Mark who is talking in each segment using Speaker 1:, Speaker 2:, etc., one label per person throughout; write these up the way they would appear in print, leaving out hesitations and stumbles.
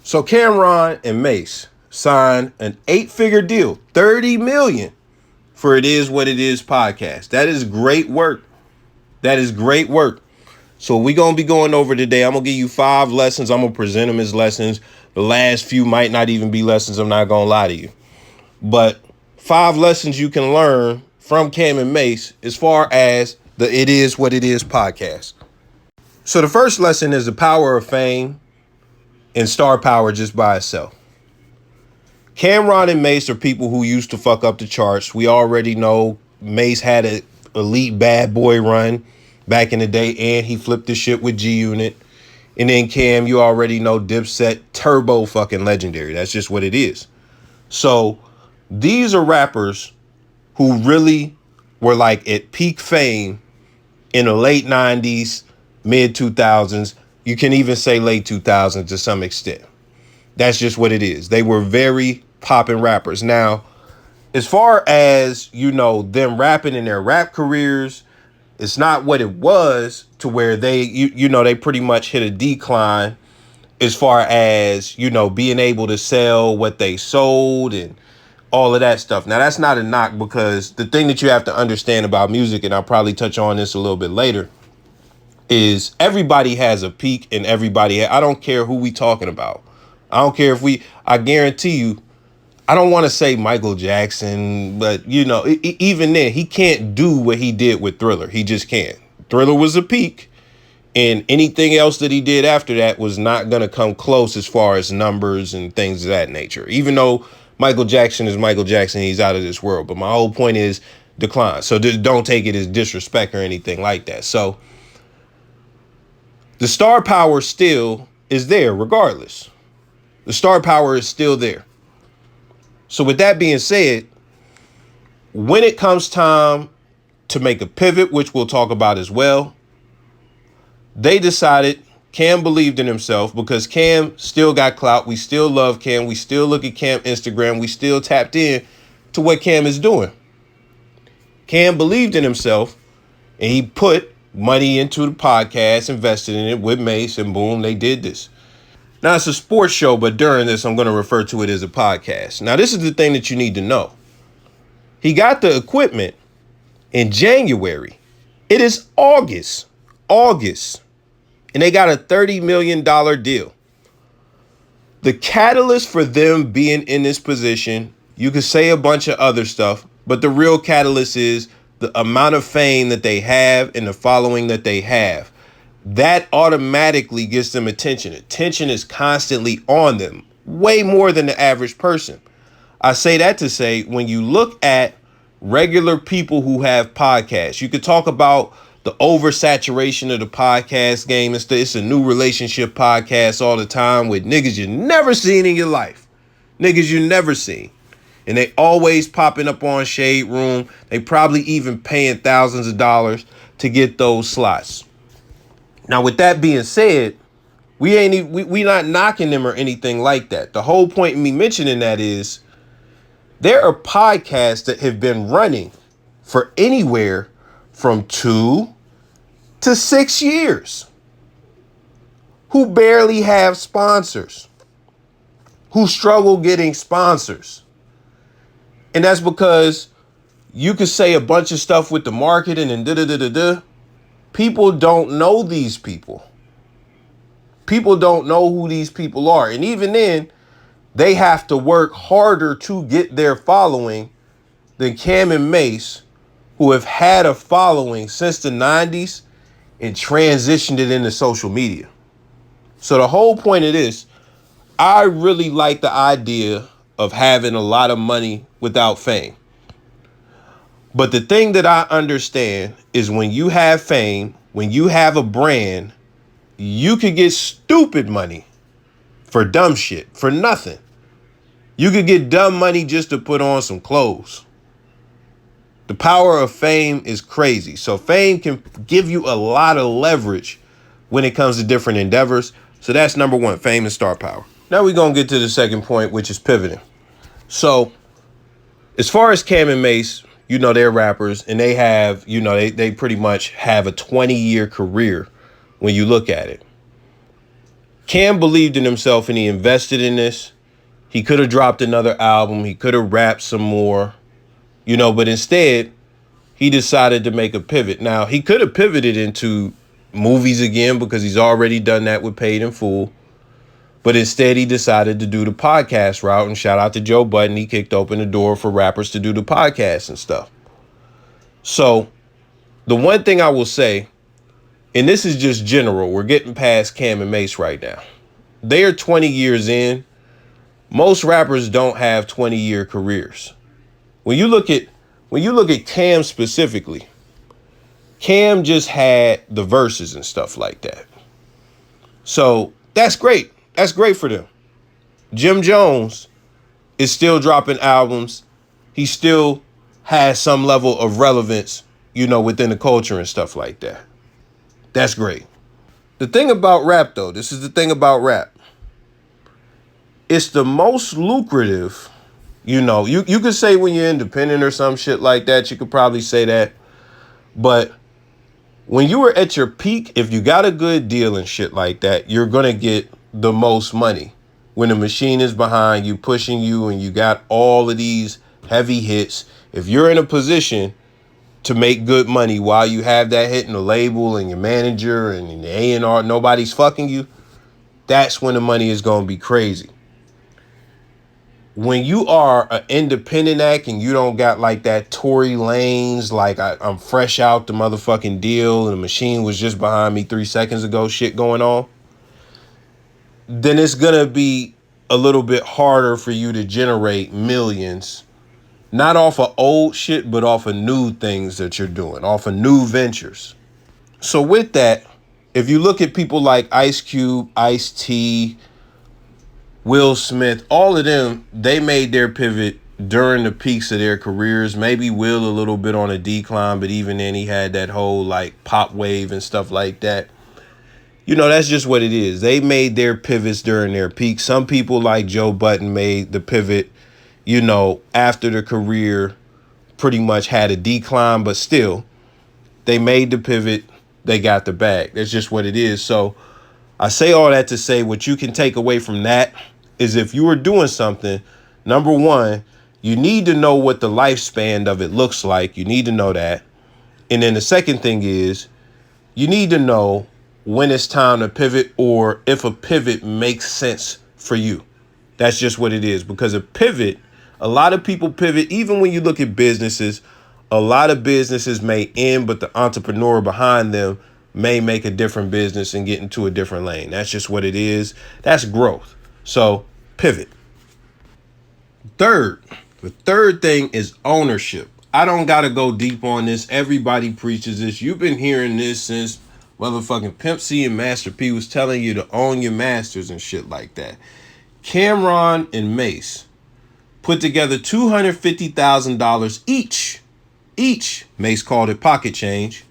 Speaker 1: So Cameron and Mase signed an 8-figure deal, $30 million for It Is What It Is podcast. That is great work. That is great work. So we're going to be going over today. I'm going to give you 5 lessons. I'm going to present them as lessons. The last few might not even be lessons. I'm not going to lie to you. But 5 lessons you can learn from Cam and Mase as far as the It Is What It Is podcast. So the first lesson is the power of fame and star power just by itself. Cameron and Mase are people who used to fuck up the charts. We already know Mase had an elite bad boy run back in the day, and he flipped the shit with G-Unit. And then Cam, you already know Dipset, turbo fucking legendary. That's just what it is. So these are rappers who really were like at peak fame in the late 90s, mid 2000s. You can even say late 2000s to some extent. That's just what it is. They were very poppin' rappers. Now, as far as, them rapping in their rap careers, it's not what it was to where they, they pretty much hit a decline as far as, being able to sell what they sold and all of that stuff. Now, that's not a knock, because the thing that you have to understand about music, and I'll probably touch on this a little bit later, is everybody has a peak, and I don't care who we talking about. I don't care I guarantee you, I don't want to say Michael Jackson, but even then, he can't do what he did with Thriller. He just can't. Thriller was a peak, and anything else that he did after that was not going to come close as far as numbers and things of that nature. Even though Michael Jackson is Michael Jackson, he's out of this world. But my whole point is decline. So don't take it as disrespect or anything like that. So the star power still is there regardless. The star power is still there. So with that being said, when it comes time to make a pivot, which we'll talk about as well, they decided, Cam believed in himself, because Cam still got clout. We still love Cam. We still look at Cam Instagram. We still tapped in to what Cam is doing. Cam believed in himself, and he put money into the podcast, invested in it with Mase, and boom, they did this. Now, it's a sports show, but during this, I'm going to refer to it as a podcast. Now, this is the thing that you need to know. He got the equipment in January. It is August, and they got a $30 million deal. The catalyst for them being in this position, you could say a bunch of other stuff, but the real catalyst is the amount of fame that they have and the following that they have. That automatically gets them attention. Attention is constantly on them, way more than the average person. I say that to say, when you look at regular people who have podcasts, you could talk about the oversaturation of the podcast game. It's a new relationship podcast all the time with niggas you never seen in your life. Niggas you never seen. And they always popping up on Shade Room. They probably even paying thousands of dollars to get those slots. Now, with that being said, we not knocking them or anything like that. The whole point in me mentioning that is there are podcasts that have been running for anywhere from 2 to 6 years who barely have sponsors, who struggle getting sponsors. And that's because you could say a bunch of stuff with the marketing and da-da-da-da-da. People don't know these people. People don't know who these people are. And even then, they have to work harder to get their following than Cam and Mase, who have had a following since the 90s and transitioned it into social media. So the whole point of this, I really like the idea of having a lot of money without fame. But the thing that I understand is when you have fame, when you have a brand, you could get stupid money for dumb shit, for nothing. You could get dumb money just to put on some clothes. The power of fame is crazy. So fame can give you a lot of leverage when it comes to different endeavors. So that's number one, fame and star power. Now we're going to get to the second point, which is pivoting. So as far as Cam and Mase, they're rappers, and they have, they pretty much have a 20-year career when you look at it. Cam believed in himself and he invested in this. He could have dropped another album. He could have rapped some more, but instead he decided to make a pivot. Now, he could have pivoted into movies again because he's already done that with Paid in Full. But instead, he decided to do the podcast route. And shout out to Joe Budden. He kicked open the door for rappers to do the podcast and stuff. So the one thing I will say, and this is just general, we're getting past Cam and Mase right now. They are 20 years in. Most rappers don't have 20-year careers. When you look at Cam specifically, Cam just had the verses and stuff like that. So that's great. That's great for them. Jim Jones is still dropping albums. He still has some level of relevance, within the culture and stuff like that. That's great. The thing about rap, though, this is the thing about rap. It's the most lucrative, you could say when you're independent or some shit like that, you could probably say that. But when you were at your peak, if you got a good deal and shit like that, you're going to get the most money. When the machine is behind you, pushing you, and you got all of these heavy hits, if you're in a position to make good money while you have that hit in the label and your manager and the A&R, nobody's fucking you, that's when the money is going to be crazy. When you are an independent act and you don't got like that Tory Lanez, like I'm fresh out the motherfucking deal and the machine was just behind me 3 seconds ago shit going on, then it's going to be a little bit harder for you to generate millions, not off of old shit, but off of new things that you're doing, off of new ventures. So with that, if you look at people like Ice Cube, Ice-T, Will Smith, all of them, they made their pivot during the peaks of their careers. Maybe Will a little bit on a decline, but even then he had that whole like pop wave and stuff like that. That's just what it is. They made their pivots during their peak. Some people like Joe Budden made the pivot, after the career pretty much had a decline, but still, they made the pivot. They got the bag. That's just what it is. So I say all that to say what you can take away from that is if you were doing something, number one, you need to know what the lifespan of it looks like. You need to know that. And then the second thing is you need to know when it's time to pivot or if a pivot makes sense for you. That's just what it is. Because a pivot, a lot of people pivot. Even when you look at businesses, a lot of businesses may end, but the entrepreneur behind them may make a different business and get into a different lane. That's just what it is. That's growth. So pivot. The third thing is ownership. I don't got to go deep on this. Everybody preaches this. You've been hearing this since motherfucking Pimp C and Master P was telling you to own your masters and shit like that. Cameron and Mase put together $250,000 each. Mase called it pocket change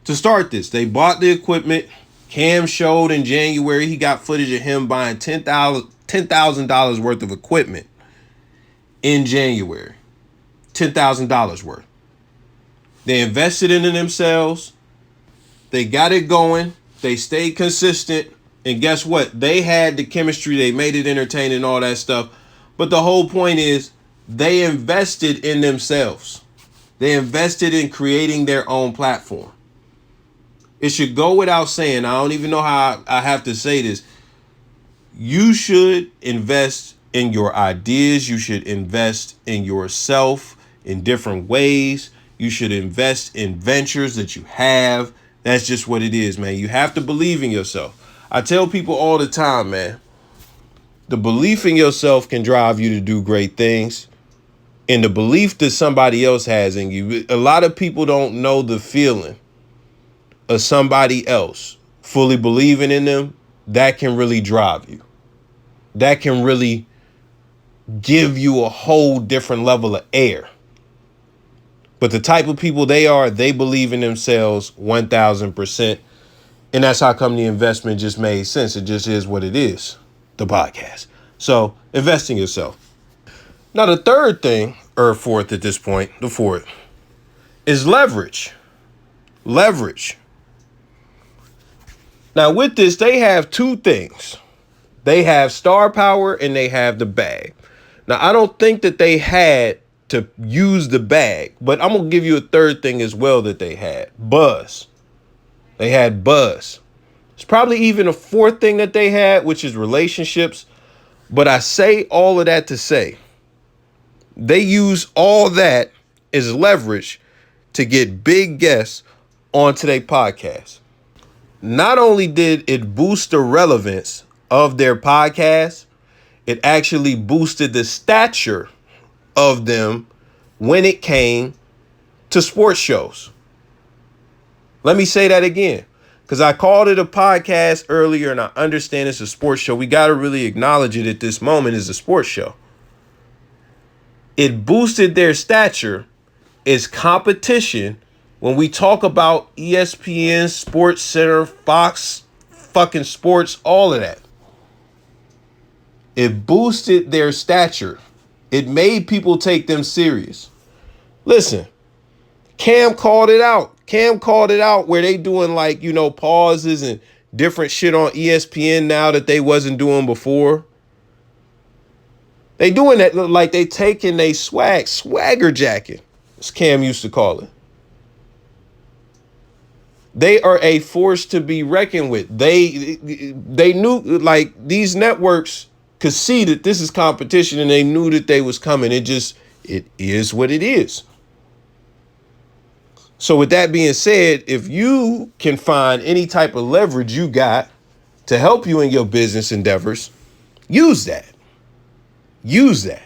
Speaker 1: to start this. They bought the equipment. Cam showed in January he got footage of him buying $10,000 worth of equipment in January. $10,000 worth. They invested in themselves. They got it going. They stayed consistent. And guess what? They had the chemistry. They made it entertaining, all that stuff. But the whole point is they invested in themselves. They invested in creating their own platform. It should go without saying. I don't even know how I have to say this. You should invest in your ideas. You should invest in yourself in different ways. You should invest in ventures that you have. That's just what it is, man. You have to believe in yourself. I tell people all the time, man, the belief in yourself can drive you to do great things. And the belief that somebody else has in you, a lot of people don't know the feeling of somebody else fully believing in them. That can really drive you. That can really give you a whole different level of air. But the type of people they are, they believe in themselves 1,000%. And that's how come the investment just made sense. It just is what it is, the podcast. So invest in yourself. Now, the third thing, or fourth at this point, the fourth, is leverage. Leverage. Now, with this, they have two things. They have star power and they have the bag. Now, I don't think that they had to use the bag, but I'm going to give you a third thing as well that they had. Buzz. They had buzz. It's probably even a fourth thing that they had, which is relationships. But I say all of that to say they use all that as leverage to get big guests onto their podcast. Not only did it boost the relevance of their podcast, it actually boosted the stature of them when it came to sports shows. Let me say that again, because I called it a podcast earlier and I understand it's a sports show. We got to really acknowledge it at this moment as a sports show. It boosted their stature as competition when we talk about ESPN, Sports Center, Fox, fucking sports, all of that. It boosted their stature. It made people take them serious. Listen, Cam called it out. Cam called it out where they doing like, pauses and different shit on ESPN now that they wasn't doing before. They doing that like they taking they swagger jacket, as Cam used to call it. They are a force to be reckoned with. They knew, like, these networks could see that this is competition and they knew that they was coming. It is what it is. So with that being said, if you can find any type of leverage you got to help you in your business endeavors, use that. Use that.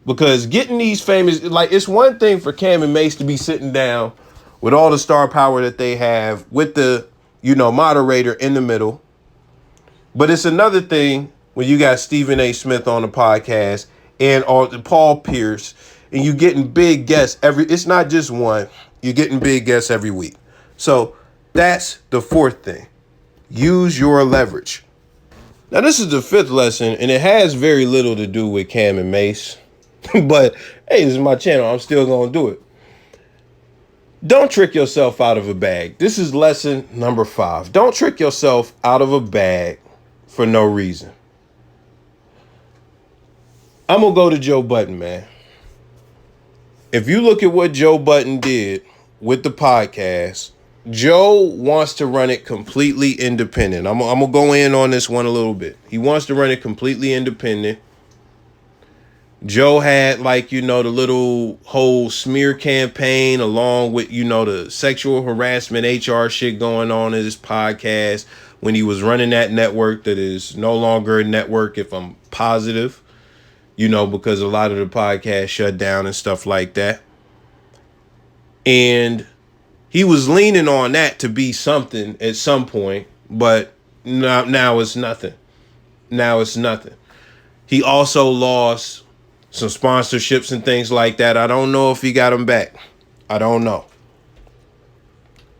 Speaker 1: Because getting these famous, like, it's one thing for Cam and Mase to be sitting down with all the star power that they have with the, moderator in the middle. But it's another thing when you got Stephen A. Smith on the podcast and Paul Pierce, and you getting big guests it's not just one, you're getting big guests every week. So that's the fourth thing. Use your leverage. Now, this is the fifth lesson, and it has very little to do with Cam and Mase. But, hey, this is my channel. I'm still going to do it. Don't trick yourself out of a bag. This is lesson number 5. Don't trick yourself out of a bag for no reason. I'm going to go to Joe Budden, man. If you look at what Joe Budden did with the podcast, Joe wants to run it completely independent. I'm going to go in on this one a little bit. He wants to run it completely independent. Joe had, like, the little whole smear campaign along with, the sexual harassment HR shit going on in his podcast when he was running that network that is no longer a network, if I'm positive, because a lot of the podcasts shut down and stuff like that. And he was leaning on that to be something at some point, but now it's nothing. Now it's nothing. He also lost some sponsorships and things like that. I don't know if he got them back. I don't know.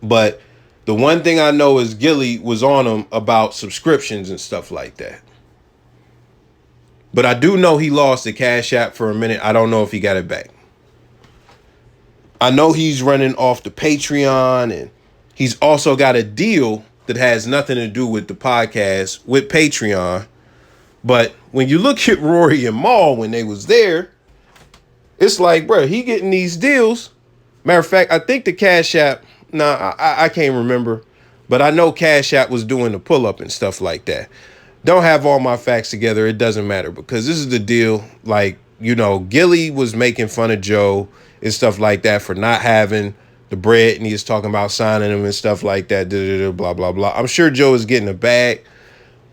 Speaker 1: But the one thing I know is Gilly was on him about subscriptions and stuff like that. But I do know he lost the Cash App for a minute. I don't know if he got it back. I know he's running off the Patreon, and he's also got a deal that has nothing to do with the podcast with Patreon. But when you look at Rory and Maul when they was there, it's like, bro, he getting these deals. Matter of fact, I think the Cash App, I can't remember, but I know Cash App was doing the pull-up and stuff like that. Don't have all my facts together. It doesn't matter, because this is the deal. Like, Gilly was making fun of Joe and stuff like that for not having the bread, and he was talking about signing him and stuff like that, blah, blah, blah. I'm sure Joe is getting a bag,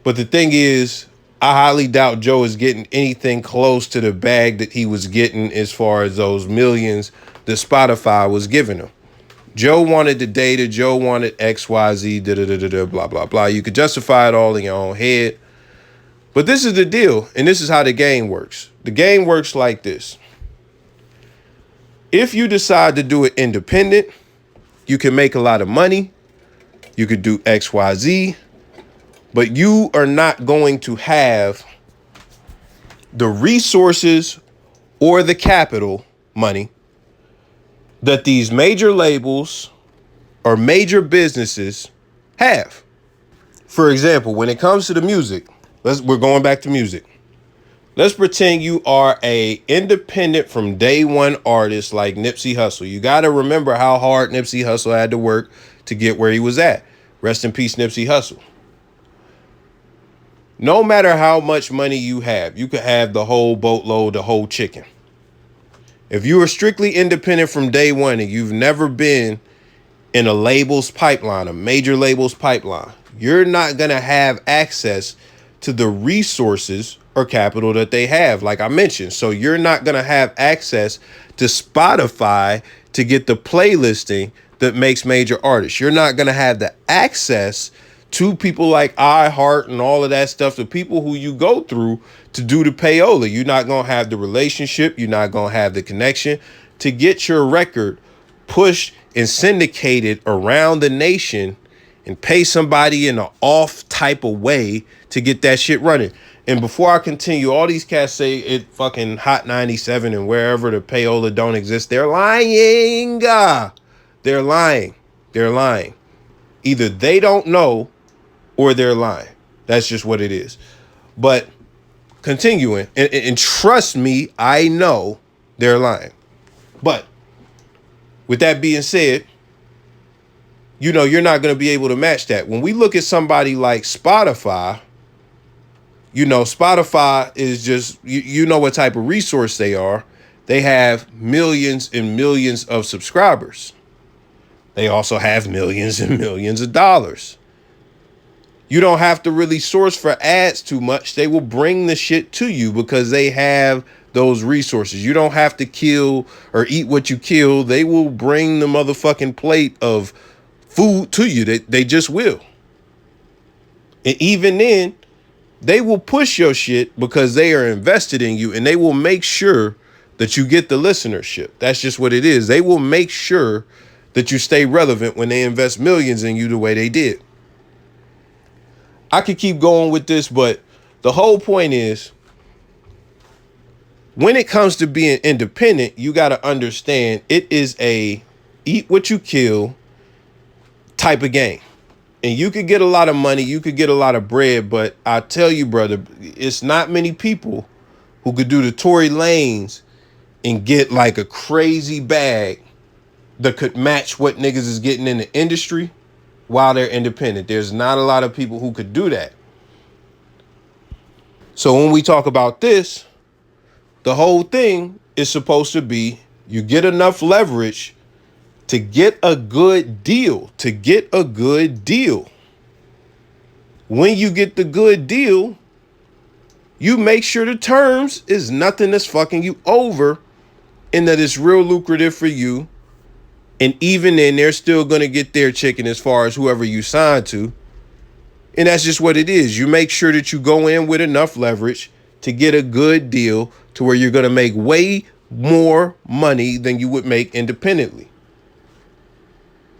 Speaker 1: but the thing is, I highly doubt Joe is getting anything close to the bag that he was getting as far as those millions that Spotify was giving him. Joe wanted the data. Joe wanted XYZ, blah, blah, blah. You could justify it all in your own head. But this is the deal, and this is how the game works. The game works like this. If you decide to do it independent, you can make a lot of money. You could do XYZ. But you are not going to have the resources or the capital money that these major labels or major businesses have. For example, when it comes to the music, we're going back to music. Let's pretend you are a independent from day one artist like Nipsey Hussle. You got to remember how hard Nipsey Hussle had to work to get where he was at. Rest in peace, Nipsey Hussle. No matter how much money you could have the whole boatload, the whole chicken. If you are strictly independent from day one and you've never been in a label's pipeline, a major label's pipeline, you're not going to have access to the resources or capital that they have, like I mentioned. So you're not going to have access to Spotify to get the playlisting that makes major artists. You're not going to have the access to people like iHeart and all of that stuff, the people who you go through to do the payola. You're not going to have the relationship. You're not going to have the connection to get your record pushed and syndicated around the nation and pay somebody in an off type of way to get that shit running. And before I continue, all these cats say it fucking Hot 97 and wherever the payola don't exist. They're lying. They're lying. They're lying. Either they don't know or they're lying. That's just what it is. But continuing, and trust me, I know they're lying. But with that being said, you know, you're not going to be able to match that. When we look at somebody like Spotify, you know, Spotify is just, you know what type of resource they are. They have millions and millions of subscribers. They also have millions and millions of dollars. You don't have to really source for ads too much. They will bring the shit to you because they have those resources. You don't have to kill or eat what you kill. They will bring the motherfucking plate of food to you. They just will. And even then, they will push your shit because they are invested in you and they will make sure that you get the listenership. That's just what it is. They will make sure that you stay relevant when they invest millions in you the way they did. I could keep going with this, but the whole point is, when it comes to being independent, you got to understand it is a eat what you kill type of game. And you could get a lot of money, you could get a lot of bread, but I tell you, brother, it's not many people who could do the Tory Lanez and get like a crazy bag that could match what niggas is getting in the industry while they're independent. There's not a lot of people who could do that. So when we talk about this, the whole thing is supposed to be you get enough leverage to get a good deal, When you get the good deal, you make sure the terms is nothing that's fucking you over and that it's real lucrative for you. And even then, they're still going to get their chicken as far as whoever you sign to. And that's just what it is. You make sure that you go in with enough leverage to get a good deal to where you're going to make way more money than you would make independently.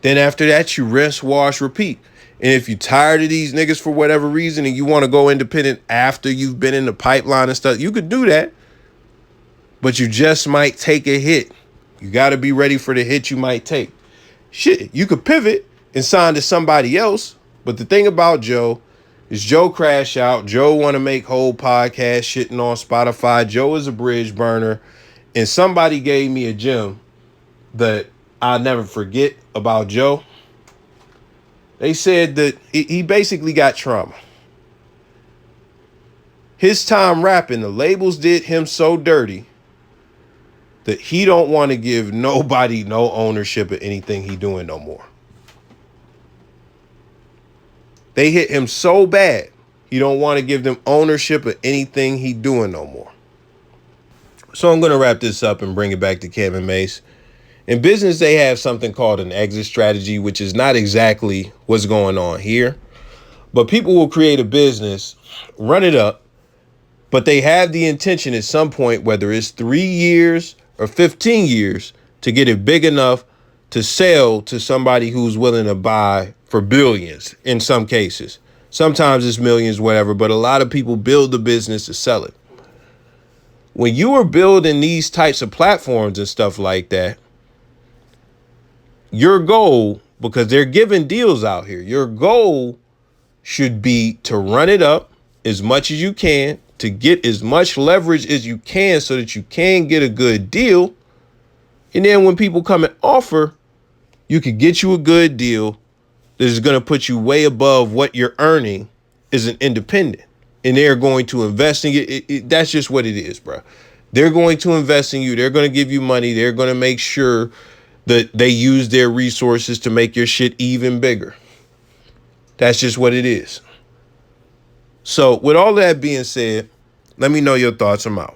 Speaker 1: Then after that, you rinse, wash, repeat. And if you're tired of these niggas for whatever reason and you want to go independent after you've been in the pipeline and stuff, you could do that. But you just might take a hit. You got to be ready for the hit you might take. Shit, you could pivot and sign to somebody else. But the thing about Joe is Joe crash out. Joe want to make whole podcast shitting on Spotify. Joe is a bridge burner. And somebody gave me a gem that I'll never forget about Joe. They said that he basically got trauma. His time rapping, the labels did him so dirty that he don't want to give nobody no ownership of anything he doing no more. They hit him so bad, he don't want to give them ownership of anything he doing no more. So I'm going to wrap this up and bring it back to Cam and Mase. In business, they have something called an exit strategy, which is not exactly what's going on here. But people will create a business, run it up, but they have the intention at some point, whether it's 3 years or 15 years, to get it big enough to sell to somebody who's willing to buy for billions in some cases. Sometimes it's millions, whatever, but a lot of people build the business to sell it. When you are building these types of platforms and stuff like that, your goal, because they're giving deals out here, your goal should be to run it up as much as you can, to get as much leverage as you can so that you can get a good deal. And then when people come and offer, you could get you a good deal that is going to put you way above what you're earning as an independent. And they're going to invest in you. That's just what it is, bro. They're going to invest in you. They're going to give you money. They're going to make sure that they use their resources to make your shit even bigger. That's just what it is. So with all that being said, let me know your thoughts. I'm out.